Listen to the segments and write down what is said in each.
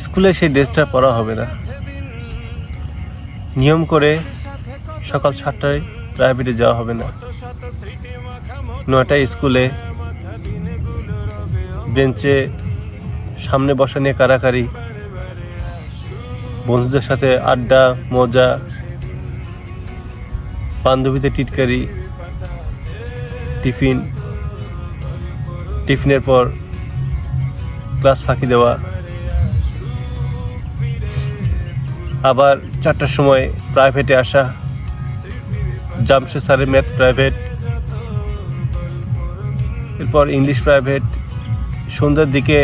স্কুলে সেই ড্রেসটা পরা হবে না। নিয়ম করে সকাল 7টায় প্রাইভেটে যাওয়া হবে না। 9টায় স্কুলে বেঞ্চে সামনে বসা নিয়ে কারাকারি, বন্ধুদের সাথে আড্ডা মজা, বান্ধবীদের টিটকারি, টিফিনের পর ক্লাস ফাঁকি দেওয়া, আবার 4টার সময় প্রাইভেটে আসা, জামশেদ স্যারের ম্যাথ প্রাইভেট, এরপর ইংলিশ প্রাইভেট। সন্ধ্যার দিকে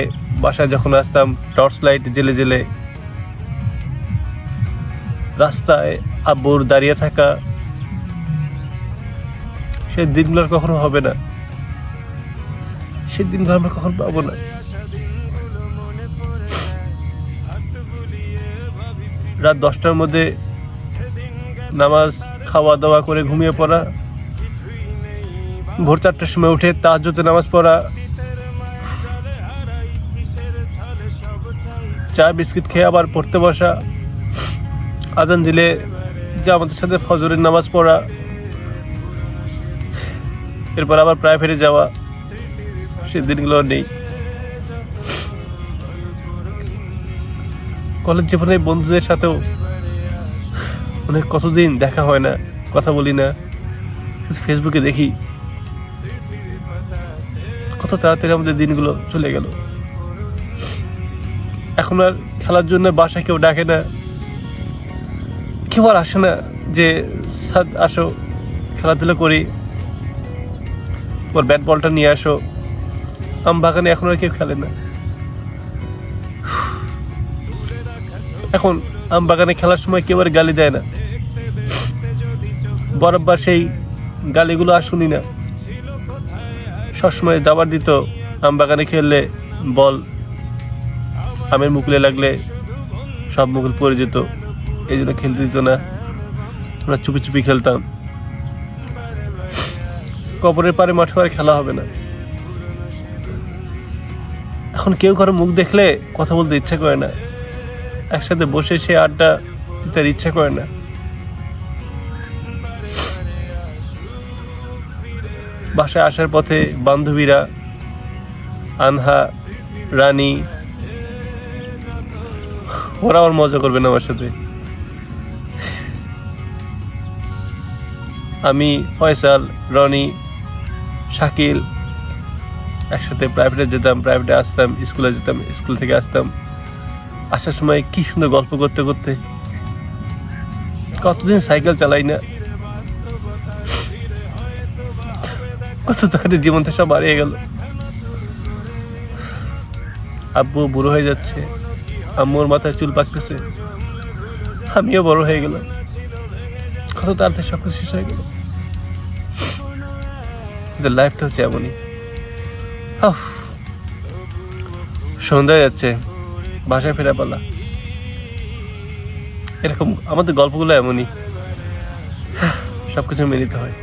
বাসায় যখন আসতাম টর্চ লাইট জেলে জেলে রাস্তায় আব্বুর দাঁড়িয়ে থাকা, সেই দিনগুলো আর কখনো হবে না। সেই দিনগুলো আমরা কখনো পাবো না। রাত 10টার মধ্যে নামাজ খাওয়া দাওয়া করে ঘুমিয়ে পড়া, ভোর 4টার সময় উঠে তাহাজ্জুদে নামাজ পড়া, চা বিস্কিট খেয়ে আবার পড়তে বসা, আজান দিলে জামাতের সাথে ফজরের নামাজ পড়া, এরপর আবার প্রাইভেটে যাওয়া। সে দিনগুলো নেই। কলেজ জীবনে বন্ধুদের সাথেও অনেক কতদিন দেখা হয় না, কথা বলি না, ফেসবুকে দেখি। কত তাড়াতাড়ি আমাদের দিনগুলো চলে গেল। এখন আর খেলার জন্য বাসায় কেউ ডাকে না, কেউ আর আসে না যে সাদ আসো খেলাধুলা করি, ব্যাট বলটা নিয়ে আসো। আম বাগানে এখন আর কেউ খেলে না। এখন আম বাগানে খেলার সময় কেউ আর গালি দেয় না। বরাবর সেই গালিগুলো আর শুনি না। সবসময় দাবার দিত, আম বাগানে খেললে বল আমের মুকুলে লাগলে সব মুকুল পড়ে যেত, এই জন্য খেলতে দিত না। আমরা চুপি চুপি খেলতাম। কবরের পারে মাঠে আর খেলা হবে না। এখন কেউ কারো মুখ দেখলে কথা বলতে ইচ্ছা করে না, একসাথে বসে সে আড্ডা দিতে ইচ্ছা করে না। বাসায় আসার পথে বান্ধবীরা আনহা, রানী, ওরা আমার মজা করবে না আমার সাথে। আমি, ফয়সাল, রনি, শাকিল একসাথে প্রাইভেটে যেতাম, প্রাইভেটে আসতাম, স্কুলে যেতাম, স্কুল থেকে আসতাম। আসার সময় কি সুন্দর গল্প করতে করতে কতদিন সাইকেল চালাই না। কত তাড়াতাড়ি জীবনটা সব হারিয়ে গেল। আব্বু বুড়ো হয়ে যাচ্ছে, আম্মুর মাথায় চুল পাকতেছে, আমিও বড় হয়ে গেলাম। কত তাড়াতাড়ি সব কিছু শেষ হয়ে গেল। লাইফটা হচ্ছে এমনই। সন্ধ্যা যাচ্ছে, বাসায় ফেরা পালা। এরকম আমাদের গল্পগুলো এমনই, সবকিছু মেনে নিতে হয়।